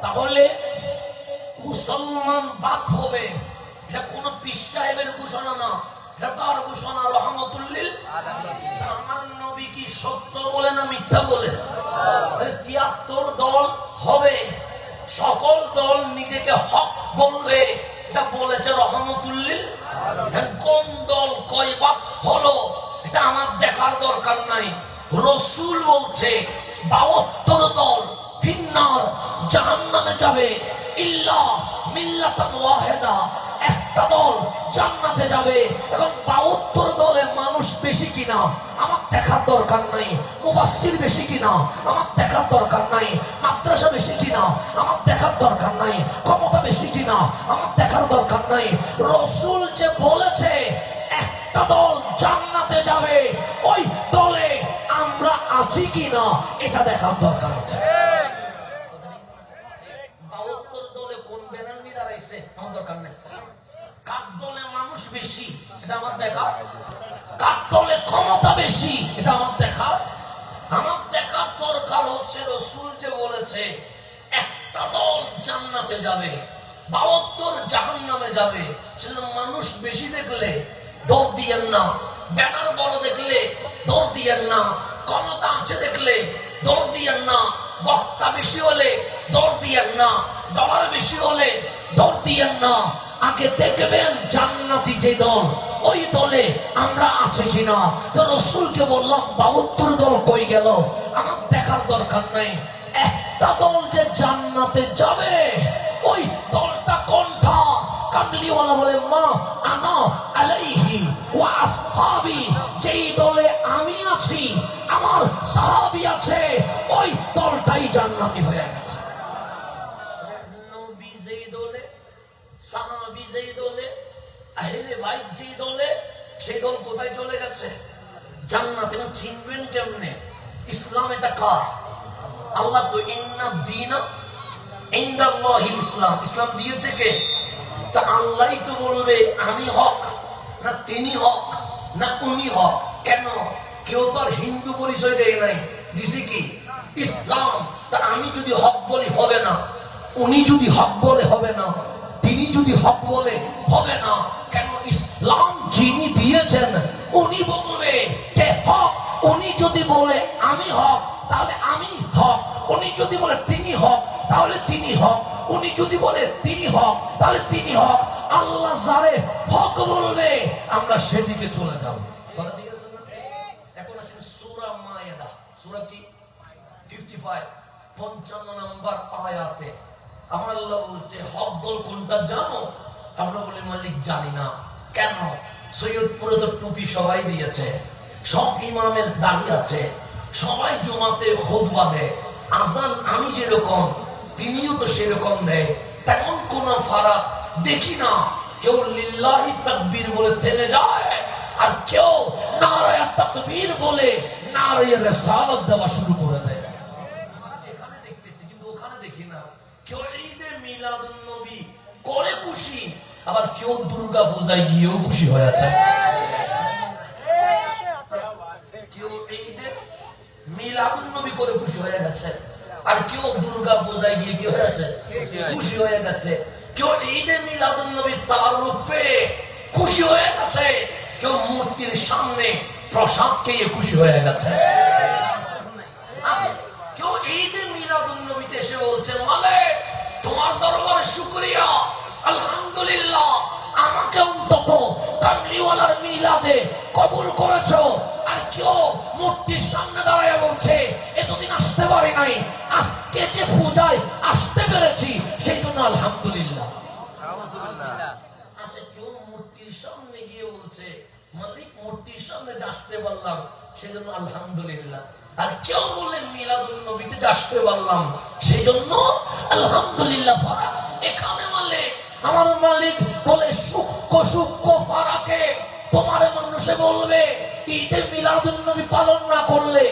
তাহলে মুসলমান ভাগ হবে, এটা কোন পীর সাহেবের ঘোষণা না, এটা তার ঘোষণা, রহমতুল লিল আলামিন। আমার নবী কি সত্য বলে না মিথ্যা বলে? ৭৩ দল হবে, সকল দল নিজেকে হক বলবে, এটা বলেছে রহমতুল লিল আলামিন। কোন দল কয় ভাগ হলো এটা আমার দেখার দরকার নাই। রাসূল বলছে ৭২ দল ফিন্নার, জাহান্নামে যাবে, ইল্লা মিল্লাতান ওয়াহিদা, একটা দল জান্নাতে যাবে। এখন ৭২ দলে মানুষ বেশি কিনা আমার দেখার দরকার নাই, মুফাসসির বেশি কিনা আমার দেখার দরকার নাই, মাদ্রাসা বেশি কিনা আমার দেখার দরকার নাই, ক্ষমতা বেশি কিনা আমার দেখার দরকার নাই। রাসূল যে বলেছে একটা দল জান্নাতে যাবে, ওই দলে আমরা আছি কিনা এটা দেখার দরকার আছে। ৭২ দলে কোন ব্যানার নিয়ে দাঁড়াইছে আমার দরকার নেই। কার দলে মানুষ বেশি এটা আমার দেখা, কার দলে ক্ষমতা বেশি এটা আমার দেখা। আমার দেখার দরকার হচ্ছে রাসূল যে বলেছে একটা দল জান্নাতে যাবে, ৭২ জাহান্নামে যাবে। সেজন্য মানুষ বেশি দেখলে দৌড় দিয়েন না, ব্যানার বড় দেখলে দৌড় দিয়েন না, ক্ষমতা আছে দেখলে দৌড় দিয়েন না, বক্তা বেশি হলে দৌড় দিয়েন না, ডলার বেশি হলে দৌড় দিয়েন না। আগে দেখবেন জান্নাতি যে দল, ওই দলে আমরা আছি কিনা। তো রাসূলকে বললাম ৭২ দল কই গেল আমার দেখার দরকার নাই, একটা দল যে জান্নাতে যাবে ওই দলটা কোনটা? কামলিওয়ালা বলে মা আনা আলাইহি ওয়া আসহাবি, যেই দলে আমি আছি আমার সাহাবী আছে, ওই দলটাই জান্নাতি হয়ে গেছে। নবী যেই দলে, সাহাবী যেই দলে, আহলে বাইত যেই দলে, সেই দল কোথায় চলে গেছে? জান্নাতে। চিনবেন কেমনে? ইসলাম এটা কার? আল্লাহ তো ইন্না দীনা ইনদাল্লাহিল ইসলাম, ইসলাম দিয়েছে কে? তা আল্লাহই তো বলবে আমি হক না তিনি হক না উনি হক। কেন? কেউ তো আর হিন্দু পরিচয় দেয় নাই, দিছে কি? ইসলাম। তা আমি যদি হক বলি হবে না, উনি যদি হক বলে হবে না, তিনি যদি হক বলে হবে না। কেন? ইসলাম যিনি দিয়েছেন উনি বলবে কে হক। উনি যদি বলে আমি হক তাহলে আমি হক, উনি যদি বলে তিনি হক তাহলে তিনি হক, উনি যদি বলে তিনি হক তাহলে তিনি হক। আল্লাহ যারে হক বলবে আমরা সেদিকে চলে যাব। কথা ঠিক আছে না? এখন আসেন সূরা মায়েদা, সূরা কি 55 55 নম্বর আয়াতে আমার আল্লাহ বলছে হক দল কোনটা জানো? আমরা বলি মালিক জানি না। কেন? সৈয়দপুরে তো টুপি সবাই দিয়েছে, সব ইমামের দাড়ি আছে, সবাই জমাতে খুতবা দেয়, আজান আমি যেরকম তিনিও তো সেরকম দেয়, তেমন কোন ফারাক দেখি না। কেউ লিল্লাহি তাকবীর বলে থেমে যায়, আর কেউ নারায়ে তাকবীর বলে নারায়ে রিসালাত দেওয়া শুরু করে দেয়। এখানে দেখতেছি, কিন্তু ওখানে দেখি না। কেউ ঈদে মিলাদুন নবী করে খুশি, আবার কেউ দুর্গা পূজায় গিয়েও খুশি হয়েছে। কেউ ঈদে মিলাদুন নবী করে খুশি হয়ে গেছে, আর কেউ দুর্গা পূজায় গিয়ে কি হয়েছে? খুশি হয়ে গেছে। কেউ ঈদে মিলাদুন নবী তারুপে খুশি হয়ে গেছে, কেউ মূর্তির সামনে প্রসাদ খেয়ে খুশি হয়ে গেছে। কেউ ঈদে মিলাদুন নবীতে এসে বলছে, মালিক তোমার দরবারে শুকরিয়া, আলহামদুলিল্লাহ আমাকে অন্তত কামলিওয়ালার মিলাদে কবুল করেছো। আর কেউ মূর্তির সামনে দাঁড়ায় বলছে, এতদিন আসতে পারি নাই, আজকে যে পূজায় আসতে পেরেছি সেই জন্য আলহামদুলিল্লাহ। আচ্ছা, কেউ মূর্তির সামনে গিয়ে বলছে, মালিক মূর্তির সামনে যে আসতে পারলাম সেই জন্য আলহামদুলিল্লাহ। আর কেউ বললেন মিলাদুন নবীতে যে আসতে পারলাম সেই জন্য আলহামদুলিল্লাহ। এখানে মালিক আমার মালিক বলে সূক্ষ্ম সূক্ষ্ম ফারাকে তোমার মানুষে বলবে, ঈদে মিলাদুন নবী পালন না করলে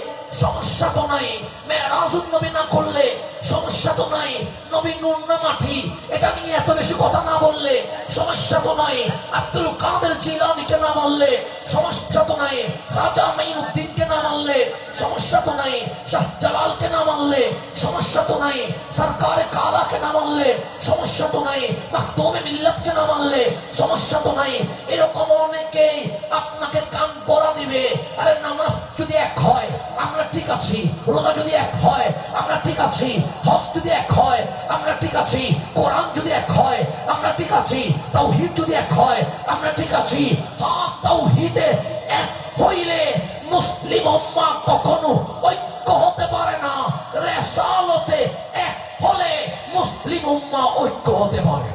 সমস্যা তো নাই, মেরাজুন নবী না করলে সমস্যা তো নাই, নবী নূর না মাটি এটা নিয়ে এত বেশি কথা না বললে সমস্যা তো নাই, আব্দুল কাদের জিলানীকে না মানলে সমস্যা তো নাই, খাজা মাইনুদ্দিনকে না মানলে সমস্যা তো নাই, শাহজালালকে না মানলে সমস্যা তো নাই, সরকারে কালাকে না মানলে সমস্যা তো নাই, মাখতুমে মিল্লাতকে না মানলে সমস্যা তো নাই। এরকম অনেকেই আপনাকে কান পড়া দিবে। আরে নামাজ যদি এক হয় আমরা ঠিক আছি, রোজা যদি এক হয় আমরা ঠিক আছি, হজ যদি এক হয় আমরা ঠিক আছি, কোরআন যদি এক হয় আমরা ঠিক আছি, তাওহীদ যদি এক হয় আমরা ঠিক আছি। হ্যাঁ, তাওহীদে এক হইলে মুসলিম উম্মাহ কখনো ঐক্য হতে পারে না, রিসালাতে এক হলে মুসলিম উম্মাহ ঐক্য হতে পারে।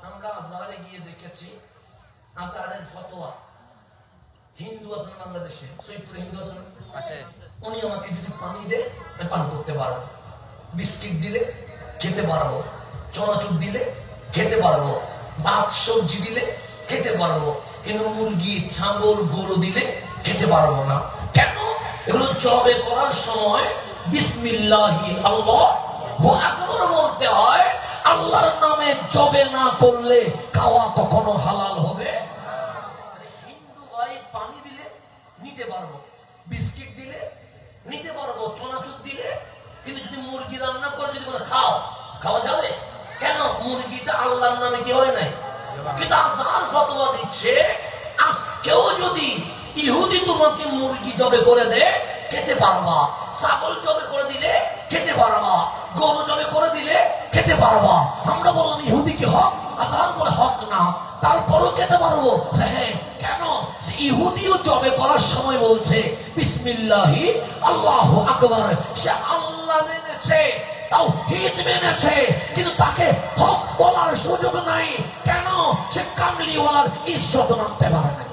আমরা আজহারে গিয়ে দেখেছি, আজহারের ফতোয়া হিন্দু আছেন বাংলাদেশে, সৈয়দপুরে হিন্দু আছেন আছে, উনি আমাকে যদি পানি দেয় আমি পান করতে পারবো, বিস্কিট দিলে খেতে পারবো, চনাচুর দিলে খেতে পারবো, ভাত সবজি দিলে খেতে পারবো, কিন্তু মুরগি ছাগল গরু দিলে খেতে পারবো না। কেন? এগুলো জবে করার সময় বিসমিল্লাহি আল্লাহু আকবার বলতে হয়। আল্লাহর নামে জবে না করলে খাওয়া কখনো হালাল হবে? হিন্দু ভাই পানি দিলে নিতে পারবো, বিস্কিট দিলে নিতে পারবো, চনাচুর দিলে, কিন্তু যদি মুরগি রান্না করে যদি বলে খাও, খাওয়া যাবে? কেন? মুরগিটা আল্লাহর নামে কি হয় নাই। কিন্তু আজহার ফতোয়া দিচ্ছে, কেউ যদি ইহুদি তোমাকে মুরগি জবে করে দে খেতে পারবা, ছাগল জবে করে দিলে খেতে পারবা, গরু জবে করে দিলে খেতে পারবা। আমরা বললাম ইহুদি কি হক? আজহার বলে হক না, তারপরও খেতে পারবো। হ্যাঁ, কেন? ইহুদিও জবে করার সময় বলছে বিসমিল্লাহি আল্লাহু আকবার, সে আল্লাহ মেনেছে, তাওহীদ মেনেছে, কিন্তু তাকে হক বলার সুযোগ নাই। কেন? সে কামলিওয়ালার ইজ্জত মানতে পারে না।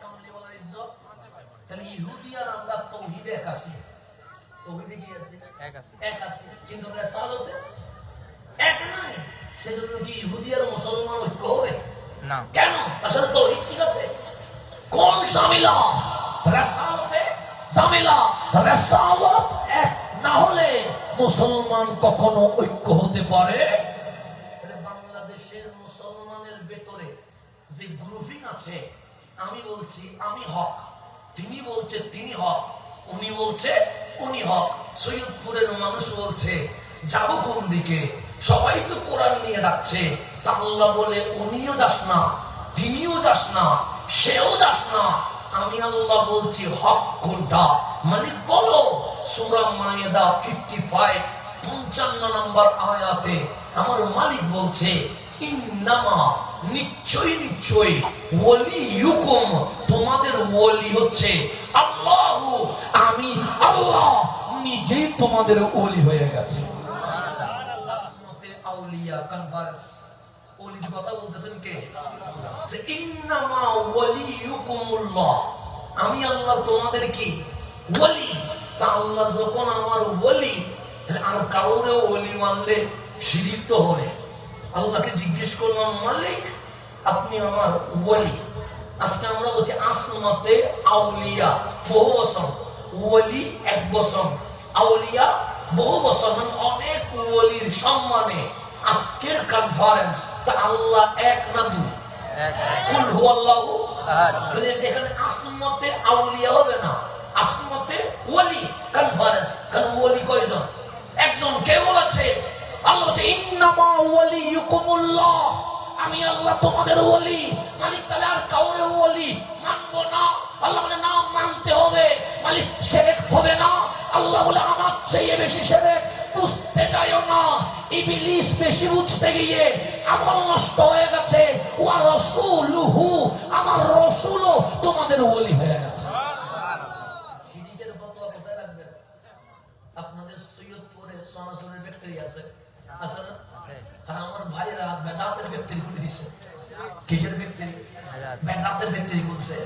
কামলিওয়ালার ইজ্জত, তাহলে ইহুদি আর আমরা তাওহীদে এক আছি। তাওহীদে কি আছে? এক আছে, কিন্তু রিসালাতে এক নাই। সেজন্য কি ইহুদি আর মুসলমান ঐক্য হবে না? কেন? আসলে তাওহীদ ঠিক আছে, কোন ঝামেলা? রিসালাতে ঝামেলা। রিসালাত এক না হলে মুসলমান কখনো ঐক্য হতে পারে? বাংলাদেশের মুসলমানের ভেতরে যে গ্রুপিং আছে, আমি বলছি আমি হক, তিনি বলছে তিনি হক, উনি বলছে উনি হক, সৈয়দপুরের মানুষ বলছে যাবো কোন দিকে? সবাই তো কোরআন নিয়ে ডাকছে, তা আল্লাহ বলে উনিও যাস না, তিনিও যাস না, সেও যাস না, আমি আল্লাহ বলছি হক কোনটা? মালিক বলো। সূরা মায়েদা 55 55 নম্বর আয়াতে আমার মালিক বলছে, ইন্নামা নিশ্চয় নিশ্চয় ওয়ালিয়ুকুম, তোমাদের ওয়ালি হচ্ছে আল্লাহু, আমি আল্লাহ নিজেই তোমাদের ওয়ালি হয়ে গেছে। আসমাতে আউলিয়া কনভারেন্স, ওলির কথা বলতেছেন কে? ইন্নামা ওয়ালিয়ুকুমুল্লাহ, আমি আল্লাহ তোমাদের কি ওলি। তা আল্লাহ যখন আমার ওলি, আর কাউরে ওলি মানলে শিরিক তো হবে। আল্লাহকে জিজ্ঞেস করলাম, মালিক আপনি আমার ওলি। আজকে আমরা বলছি আসমাতে আউলিয়া বহু বছর, ওলি এক বছর, আউলিয়া বহু বছর, মানে অনেক ওলির সম্মানে আজকের কনফারেন্স। তা আল্লাহ এক না দুই? কুল হুয়াল্লাহু আহাদ। এখানে আসমাতে আউলিয়া হবে না, আসমাতে ওলি কনফারেন্স। কারণ ওলি কয়জন? একজন। কে বলেছে? আল্লাহ বলেছে ইন্নামা ওয়ালিয়ুকুমুল্লাহ, আমি আল্লাহ তোমাদের ওলি। মালিক তাহলে আর কাউরে ওলি মানবো না? আল্লাহ বলে না, মানতে হবে। মালিক শিরক হবে না? আল্লাহ বলে আমার চেয়ে বেশি শিরক বুঝতে যাইও না। ইবলিস বেশি বুঝতে গিয়ে আমল নষ্ট হয়ে গেছে। ওয়া রাসূলুহু, আমার রাসূলও তোমাদের ওলি হয়ে গেছে। শিরকের ফতোয়া কোথায় রাখবেন? আপনাদের সৈয়দপুরে সনাতনের ফ্যাক্টরি আছে, আছে না? আর আমার ভাইরা বেদাতের ফ্যাক্টরি করে দিছে। কিসের ফ্যাক্টরি? বেদাতের ফ্যাক্টরি করছে।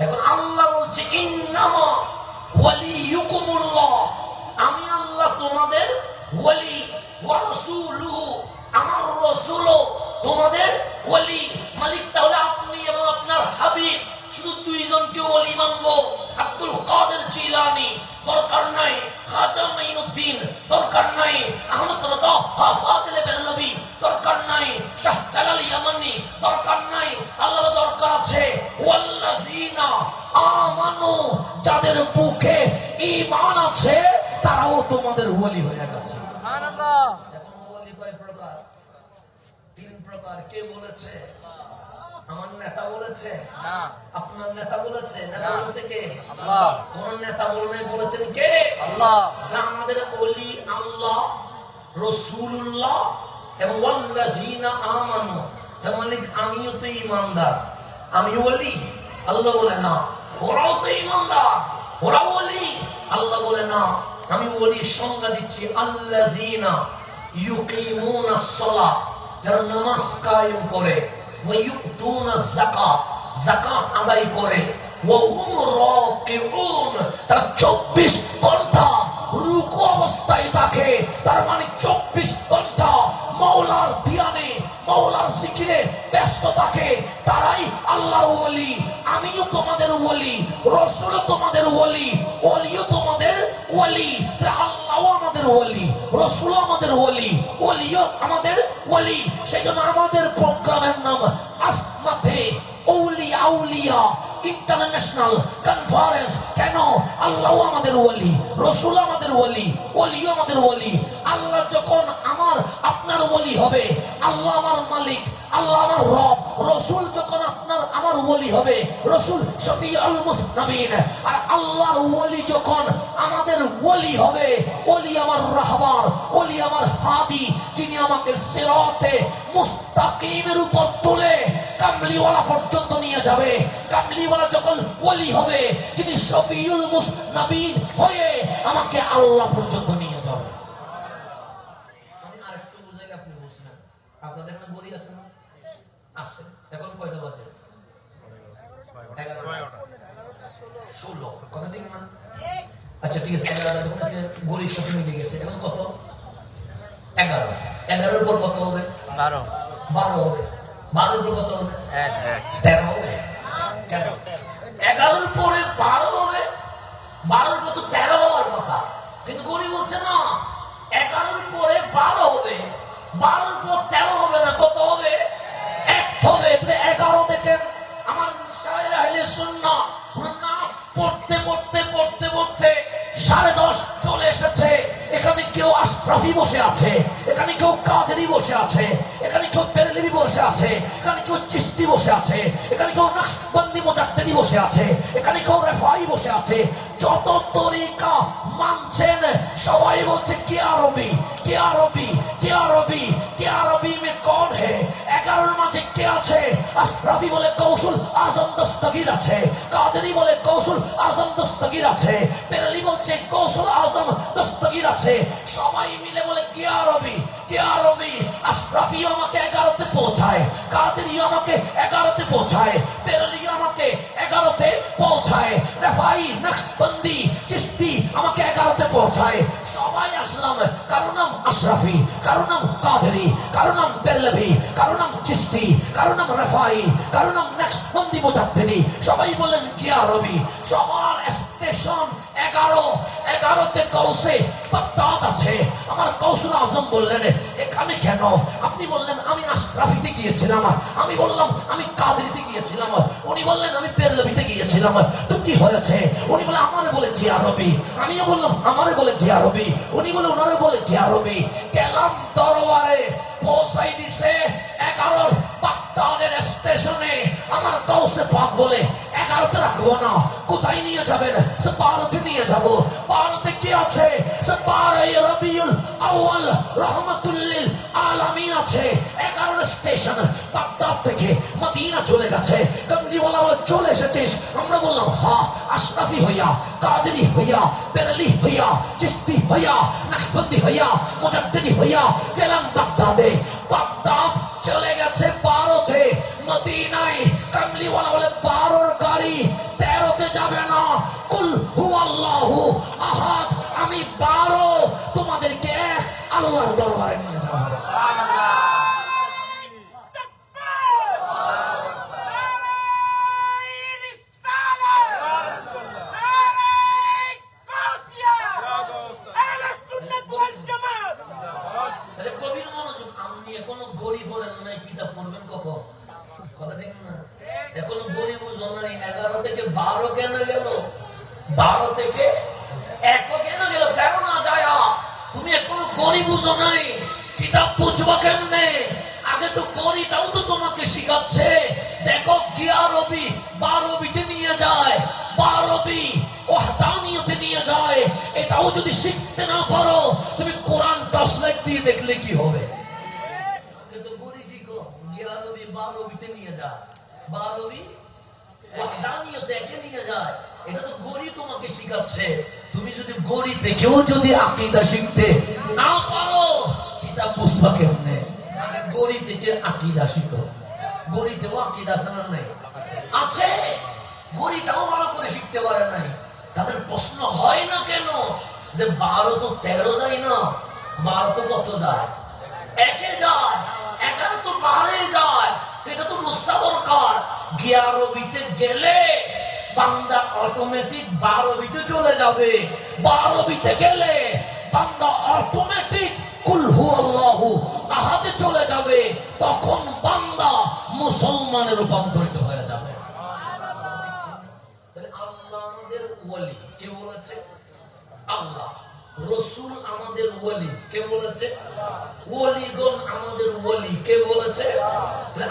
এখন আল্লাহ বলছে ইন্নামা ওয়ালিয়ুকুমুল্লাহ, আমি আল্লাহ তোমাদের ওলি। ওয়া রাসূলুহু, আমার রাসূলও তোমাদের ওলি। মালিক তাহলে আপনি এবং আপনার হাবিব শুধু দুইজনকে ওলি মানবো? আব্দুল কাদের জিলানী দরকার নাই, খাজা মাইনুদ্দিন দরকার নাই, আহমদ রদা হাফাজলে বেরলভী দরকার নাই, শাহ জালাল ইয়ামানি দরকার নাই। আল্লাহ দরকার আছে ওয়াল্লাযিনা আমানু, যাদের বুকে ঈমান আছে তারাও তোমাদের ওলি হয়ে গেছে। সুবহানাল্লাহ। এখন ওলি কয় প্রকার? 3 প্রকার। কে বলেছে? আমার নেতা বলেছে না, আপনার নেতা বলেছে? নেতা বলেছে কে? আল্লাহ। কোন নেতা বলেছেন কে? আল্লাহ। আমাদের ওলি আল্লাহ, রাসূলুল্লাহ এবং ওয়াল্লাযিনা আমানু। মালিক আমিও তো ঈমানদার, আমি ওলি। আল্লাহ বলে না, ওরাও তো ঈমানদার, ওরাও ওলি। আল্লাহ বলে না, আমি ওলির সংজ্ঞা দিচ্ছি আল্লাযিনা ইউকিমুনাস সালাত, যারা নামাজ কায়েম করে, যাকাত আদায় করে, তারা 24 ঘন্টা রুকু অবস্থায় থাকে। তার মানে 24 ঘন্টা মাওলার ধ্যানে, মাওলার জিকিরে ব্যস্ত থাকে। তারাই আল্লাহর ওলি। আমিও তোমাদের ওলি, রাসূলও তোমাদের ওলি, ওলিও তোমাদের ওলি। আল্লাহও আমাদের ওলি, রাসূলও আমাদের ওলি, ওলিও আমাদের ওলি। সেজন্য আমাদের প্রোগ্রামের নাম আসমাতে আউলিয়া ইন্টারন্যাশনাল কনফারেন্স। কেন? আল্লাহও আমাদের ওলি, রাসূল আমাদের ওলি, ওলিও আমাদের ওলি। আল্লাহ যখন আমার আপনার ওলি হবে, আল্লাহ আমার মালিক, আল্লাহ আমার রব, রাসূল যখন আপনার আমার ওলি হবে, রাসূল শফিউল মুজনিবিন। আর আল্লাহর ওলি যখন আমাদের ওলি হবে, ওলি আমার রাহবার, ওলি আমার হাদি, যিনি আমাকে সিরাতে মুস্তাকিমের উপর তুলে কামলিওয়ালা পর্যন্ত নিয়ে যাবে। কামলিওয়ালা যখন ওলি হবে, যিনি শফিউল মুজনিবিন হয়ে আমাকে আল্লাহ পর্যন্ত নিয়ে যাবে। আমি আরেকটু বুঝাই, আপনি বুঝবেন। আপনাদের এখানে গড়ি আছে না? আছে। এখন কয়টা বাজে? 16। কথা ঠিক না? আচ্ছা ঠিক আছে, 11 গড়ির সাথে মিলে গেছে। এখন কত? 11। 11-এর পর কত হবে? 12। 12 হবে। 12-এর পর কত হবে? 13 হবে। কেন? 11-এর পরে 12 হবে, 12-এর পর তো 13 হওয়ার কথা। কিন্তু গড়ি বলছে না, 11-এর পরে 12 হবে, 12-এর পর 13 হবে না। কত হবে? 1 হবে। 11 দেখেন আমার শায়ের আহলে সুন্নাহ নাম পড়তে পড়তে পড়তে পড়তে 10:30 চলে এসেছে। এখানে কেউ আশরাফি বসে আছে, এখানে কেউ কাদেরি বসে আছে, এখানে কেউ বেরেলভি বসে আছে, এখানে কেউ চিশতি বসে আছে, এখানে কেউ নকশবন্দি মুজাদ্দিদি বসে আছে, এখানে কেউ রেফাই বসে আছে। যত তরিকা মানছেন সবাই বলছে কে আরবি, কে আরবি, কে আরবি, কে আরবি মে কौन है? 11-এর মাঝে কে আছে? আশরাফি বলে কৌসুল আজম দস্তগীর আছে, কাদেরি বলে কৌসুল আজম দস্তগীর আছে, বেরেলভি বলছে কৌসুল আজম দস্তগীর আছে। সবাই মিলে বলে কে আরবি, কে আরবি। আশরাফিও আমাকে 11-তে পৌঁছায়, কাদেরিও আমাকে 11-তে পৌঁছায়, বেরেলভিও আমাকে 11-তে পৌঁছায়, রেফাই, নকশবন্দি, চিশতি আমাকে 11তে পৌঁছায়। সবাই আসলাম, কারো নাম আশরাফি, কারো নাম কাদেরি, কারো নাম বেরলভি, কারো নাম চিশতি, কারো নাম রেফাই, কারো নাম নকশবন্দি মুজাদ্দিদি। সবাই বলেন কি আরবি। সবার স্টেশন 11তে কৌসে বাগদাদ আছে। আমার কৌসুল আজম বললেন এখানে কেন? আপনি বললেন আমি আশরাফিতে গিয়েছিলাম। আমি বললাম আমি কাদেরিতে গিয়েছিলাম। উনি বললেন আমি বেরলভিতে গিয়েছিলাম। তো কি হয়েছে? উনি বলে আমারে বলে কি আরবি। আমিও বললাম আমারে বলে কি আরবি। উনি বলে ওনারে বলে কি আরবি। গেলাম দরবারে, পৌঁছাই দিছে 11 বাগদাদের স্টেশনে। আমার কৌসে পাক বলে 11তে রাখবো না। কোথায় নিয়ে যাবেন? 12তে নিয়ে যাবো। 12তে কি আছে? 12 রবিউল আউয়াল রহমাতুল লিল আলামিন আছে। 11 স্টেশন বাগদাদ থেকে মদিনা চলে গেছে। কামলিওয়ালা বলে চলে এসেছিস? আমরা বললাম হ্যাঁ, আশরাফি হইয়া, কাদেরি হইয়া, বেরেলি হইয়া, চিশতি হইয়া, নকশবন্দি হইয়া, মুজাদ্দিদি হইয়া গেলাম বাগদাদে। বাগদাদ চলে গেছে 12তে। মদিনায় কামলিওয়ালা বলে 12 গাড়ি 13তে যাবে না। কুল হুয়াল্লাহু আহাদ, আমি 12 তোমাদেরকে আল্লাহর দরবারে নিয়ে যাব। কবির মনোযোগ, আপনি এখনো গরিব হলেন নাই, কিতাব পড়বেন কখন? কথা ঠিক না? এখনো গরিব বুঝো নাই। 11 থেকে 12 কেন গেল? 12 থেকে 1 কেন গেল? কেন না যায়? তুমি এখনো গরিব বুঝো নাই, কিতাব বুঝবা কেমনে? আগে তো গরিটাও তো তোমাকে শিখাচ্ছে। দেখো গিয়া রবি 12বিতে নিয়ে যায়, 12বি ওয়াহদানিয়তে নিয়ে যায়। এটাও যদি শিখতে না পারো, তুমি কোরআন টর্চলাইট দিয়ে দেখলে কি হবে? আগে তো গরি শিখো, গিয়া রবি 12বিতে নিয়ে যায়, 12বি ওয়াহদানিয়তে একে নিয়ে যায়। এটা তো গরি তোমাকে শিখাচ্ছে। তুমি যদি গরি দেখেও যদি আকীদা শিখতে না পারো, কিতাব বুঝবা কেমনে? আগে গরি থেকে আকীদা শিখো। গরিতেও আকীদা জানা নাই আছে, গরিটাও ভালো করে শিখতে পারে নাই। তাদের প্রশ্ন হয় না কেন যে 12 তো 13 যায় না, 12 তো কত যায়? 1 যায়। 11 তো 12 যায়। এটা তো বুঝা দরকার। 11বিতে গেলে বান্দা অটোমেটিক 12বিতে চলে যাবে। 12বিতে গেলে বান্দা অটোমেটিক কুল হুয়াল্লাহু আহাদে চলে যাবে। তখন বান্দা মুসলমানে রূপান্তরিত হয়ে যাবে। আল্লাহ আমাদের ওয়ালি, কে বলেছে? আল্লাহ। রসুল আমাদের ওয়ালি, কে বলেছে? ওয়ালিগণ আমাদের ওয়ালি, কে বলেছে?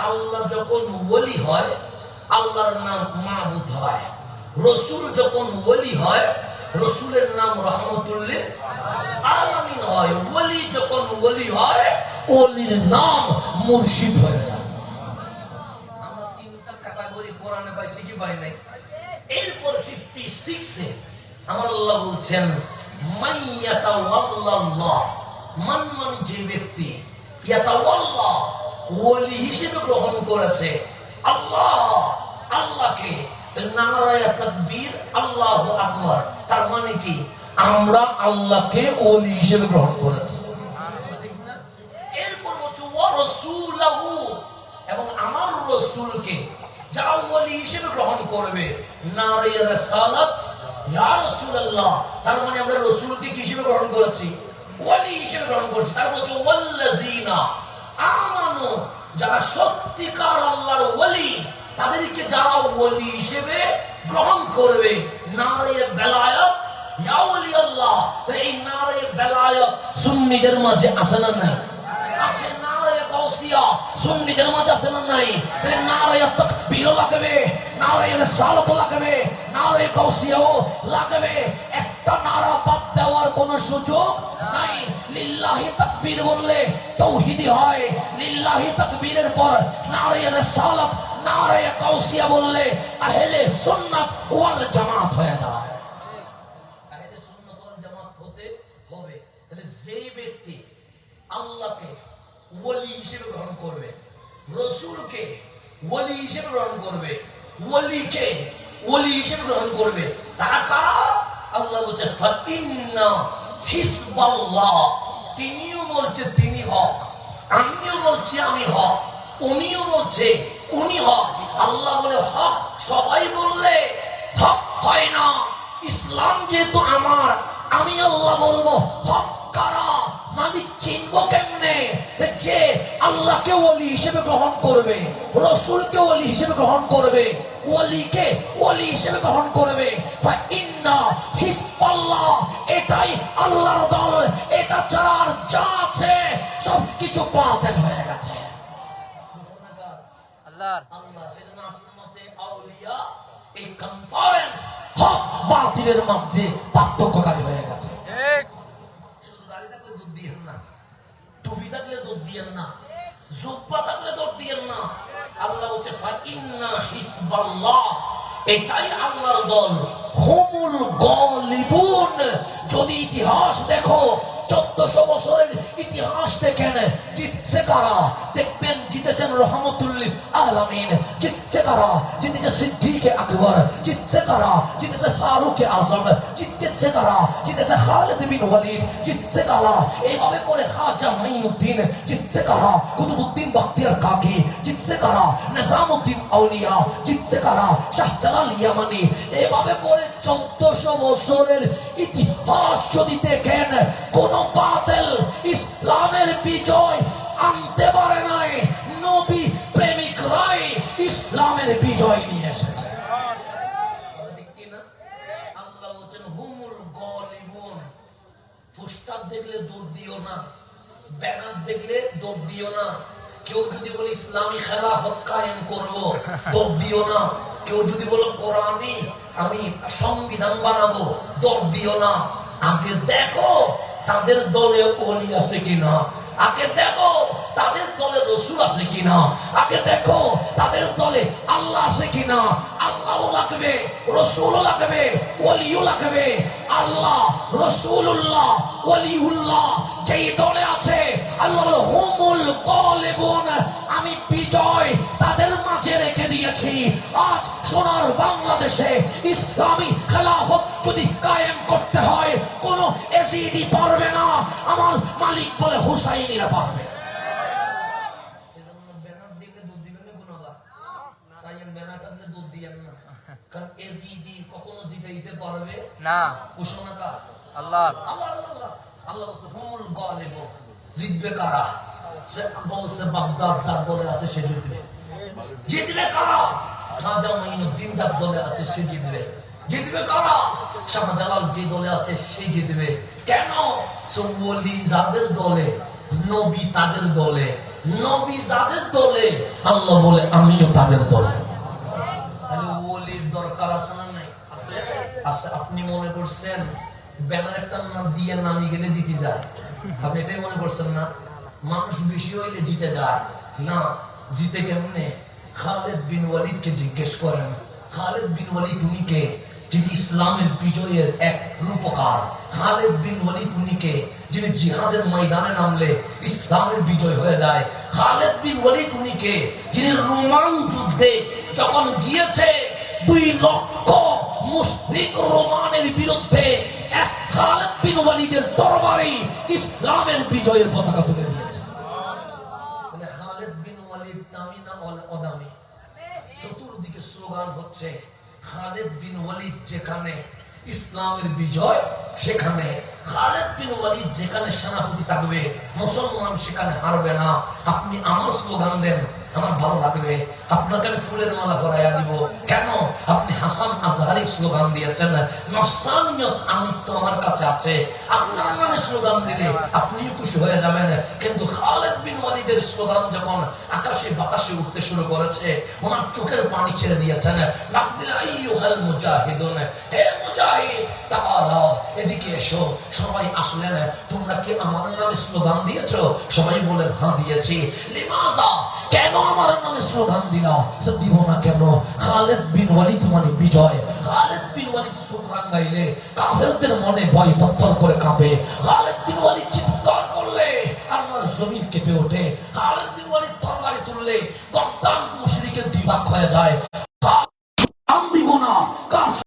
আল্লাহ যখন ওয়ালি হয়, আল্লাহর নাম মাবুদ হয়। রসুল যখন ওয়ালি হয়, রসুলের নাম রহমতুল লিল আলামিন হয়। ওয়ালি যখন ওয়ালি হয়, ওয়ালির নাম মুর্শিদ হয়ে যায়। আমরা 3টা ক্যাটাগরি কোরআনে পাইছি কি পাই নাই? এরপর 56-এ আমার আল্লাহ বলছেন মান ইয়াতাওয়াল্লাল্লাহ, মান মানে যে ব্যক্তি, ইয়াতাওয়াল্লাহ ওয়ালি হিসেবে গ্রহণ করেছে আল্লাহ, আল্লাহকে। নারায়ে তাকবীর, আল্লাহু আকবার। তার মানে কি? আমরা আল্লাহকে ওলি হিসেবে গ্রহণ করেছি। এরপর হচ্ছে ওয়া রাসূলুহু, এবং আমার রাসূলকে যারা ওলি হিসেবে গ্রহণ করবে। নারায়ে রিসালাত, ইয়া রাসূলুল্লাহ। তার মানে আমরা রাসূলকে কি হিসেবে গ্রহণ করেছি? ওলি হিসেবে গ্রহণ করেছি। তার হচ্ছে ওয়াল্লাযিনা আমানু, যারা সত্যিকার আল্লাহর ওলি, তাদেরকে যারা ওলি হিসেবে গ্রহণ করবে। নারায়ে বেলায়াত, ইয়া ওলি আল্লাহ। এই নারায়ে বেলায়াত সুন্নিদের মাঝে আছে না নাই? আছে। নারায়ে গাউসিয়া সুন্নিদের মাঝে আছে না নাই? নারায়ে তাকবীর লাগবে, নারায়ে রিসালাত লাগবে, নারায়ে গাউসিয়াও লাগবে। একটা নারা বাদ দেওয়ার কোন সুযোগ নাই। লিল্লাহি তাকবীর বললে তাওহীদি হয়। লিল্লাহি তাকবীরের পর নারায়ে রিসালাত, নারায়ে গাউসিয়া বললে আহলে সুন্নাত ওয়াল জামাত হয়ে যায়। আহলে সুন্নাত ওয়াল জামাত হতে হবে। তাহলে যে ব্যক্তি আল্লাহকে ওলি হিসেবে গ্রহণ করবে, রাসূলকে ওলি হিসেবে গ্রহণ করবে, ওলিকে ওলি হিসেবে গ্রহণ করবে, তারা কারা? আল্লাহ বলছে ফাতিন্না হিসবাল্লাহ, তিনিও বলছে তিনি হক, আমিও বলছি আমি হক, উনিও বলছে উনি হক। আল্লাহ বলে হক সবাই বললে হক হয় না। ইসলাম যেহেতু আমার, আমি আল্লাহ বলবো হক কারা? মালিক চিনবো কেমনে? যে আল্লাহকে ওলি হিসেবে গ্রহণ করবে, রসুলকে ওলি হিসেবে গ্রহণ করবে, ওলিকে ওলি হিসেবে গ্রহণ করবে। ইন্না হিসবাল্লাহ, এটাই আল্লাহর দল। এটা ছাড়া আর যা আছে সবকিছু বাতিল হয়ে গেছে। আল্লাহ সেজন্য আসমাতে আউলিয়া এই কনফারেন্স হক বাতিলের মাঝে পার্থক্যকারী হয়ে গেছে। শুধু দাড়ি থাকলে দুধ দিয়েন না, টুপি থাকলে দুধ দিয়েন না, জুব্বা থাকলে দুধ দিয়েন না। আল্লাহ বলছে ফাতিন্না হিসবাল্লাহ, এটাই আল্লাহর দল। হুমুল গালিবুন। যদি ইতিহাস দেখো, 1400 বছরের ইতিহাস দেখেন, জিতছে কারা? দেখবেন জিতেছেন রহমতুল্লিল আলামিন। জিতছে কারা? জিতেছে সিদ্দিকে আকবর। জিতছে কারা? জিতেছে ফারুকে আজম। জিতেছে কারা? জিতেছে খালিদ বিন ওয়ালিদ। জিতছে কারা? এইভাবে করে খাজা মাইনুদ্দিন। জিতছে কারা? কুতুবউদ্দিন বখতিয়ার কাকি। জিতছে কারা? নিজামউদ্দিন আউলিয়া। জিতছে কারা? শাহজালাল ইয়ামানি। এইভাবে করে 1400 বছরের ইতিহাস যদি দেখেন, কোন বাতিল ইসলামের বিজয় আনতে পারে নাই। নবী প্রেমিকরাই ইসলামের বিজয় নিয়ে এসেছে। আল্লাহ বলছেন হুমুল গালিবুন। পোস্টার দেখলে দৌড় দিও না, ব্যানার দেখলে দৌড় দিও না। কেউ যদি বলে ইসলামী খেলাফত কায়েম করবো, দৌড় দিও না। কেউ যদি বলে কোরআনি আমি সংবিধান বানাবো, দৌড় দিও না। আগে দেখো তাদের দলে ওলি আছে কিনা, আগে দেখো তাদের দলে রসুল আছে কিনা, আগে দেখো তাদের দলে আল্লাহ আছে কিনা। আল্লাহ লাগবে, রসুল লাগবে, ওলিও লাগবে। আল্লাহ, রসুল্লাহ, ওলিউল্লাহ যেই দলে আছে, আল্লাহ বলে হুমুল গালিবুন, আমি বিজয় তাদের মাঝে রেখে দিয়েছি। আজ সোনার বাংলাদেশে ইসলামী খেলাফত যদি কায়েম করতে হয়, কোন এজিডি পারবে না, আমার মালিক বলে হুসাইনিরা পারবে। সেজন্য ব্যানার দিলে দুধ দিবেন না, গুনাহগার সাইয়েন ব্যানারটা দিলে দুধ দিয়েন না, কারণ এজিডি কখনো জিতাইতে পারবে না। ঘোষণাটা আল্লাহ আল্লাহ আল্লাহ আল্লাহ হুমুল গালিবুন। জিতবে কারা? সে গৌসে বাগদাদ যার দলে আছে সে জিতবে। জিতবে কারা? খাজা মাইনুদ্দিন যার দলে আছে সে জিতবে। জিতবে কারা? শাহজালাল যে দলে আছে সে জিতবে। কেন? ওলি যাদের দলে, নবী তাদের দলে, নবী যাদের দলে, আল্লাহ বলে আমিও তাদের দলে। তাহলে ওলির দরকার আছে না নাই? আছে। আপনি মনে করছেন ব্যানার একটা নাম দিয়ে নামি গেলে জিতে যায়? আপনি এটাই মনে করছেন না? মানুষ বেশি হইলে জিতে যায় না। জিতে কেমনে? খালিদ বিন ওয়ালিদকে জিজ্ঞেস করেন। খালিদ বিন ওয়ালিদ উনি কে? যিনি ইসলামের বিজয়ের এক রূপকার। খালিদ বিন ওয়ালিদ উনি কে? যিনি জিহাদের ময়দানে নামলে ইসলামের বিজয় হয়ে যায়। খালিদ বিন ওয়ালিদ উনি কে? যিনি রোমান যুদ্ধে যখন গিয়েছে 2 লক্ষ মুশরিক রোমানের বিরুদ্ধে এক খালিদ বিন ওয়ালিদের দরবারে ইসলামের বিজয়ের পতাকা তুলে দিয়েছে। তাহলে খালিদ বিন ওয়ালিদ দামি না অদামি? চতুর্দিকে স্লোগান হচ্ছে খালিদ বিন ওয়ালিদ যেখানে ইসলামের বিজয়, সেখানে খালিদ বিন ওয়ালিদ যেখানে সেনাপতি থাকবে মুসলমান সেখানে হারবে না। আপনি আমার স্লোগান দেন, আমার ভালো লাগবে। আপনাকে আমি ফুলের মালা পরাইয়া দিব। কেন? আপনি হাসান আজহারি স্লোগান দিয়েছেন, নফসানিয়ত আমিত্ব আমার কাছে আছে। আপনার নামে স্লোগান দিলে আপনিও খুশি হয়ে যাবেন। কিন্তু খালিদ বিন ওয়ালিদের স্লোগান যখন আকাশে বাতাসে উঠতে শুরু করেছে, ওনার চোখের পানি ছেড়ে দিয়েছেন। লাকদিল আইয়ুহাল মুজাহিদুন, হে মুজাহিদ তাআলাও, এদিকে এসো। সবাই আসলেন। তোমরা কি আমার নামে স্লোগান দিয়েছো? সবাই বলেন হ্যাঁ দিয়েছি। লিমাজা, কেন আমার নামে স্লোগান দিলাম? দিব না কেন? খালিদ বিন ওয়ালিদ মানে বিজয়। খালিদ বিন ওয়ালিদ সুবহান গাইলে কাফেরদের মনে ভয় তত্তর করে কাঁপে। খালিদ বিন ওয়ালিদ চিৎকার করলে আল্লাহর জমিন কেঁপে ওঠে। খালিদ বিন ওয়ালিদ তরবারি তুললে গদ্দার মুশরিকের দিবাক হয়ে যায়।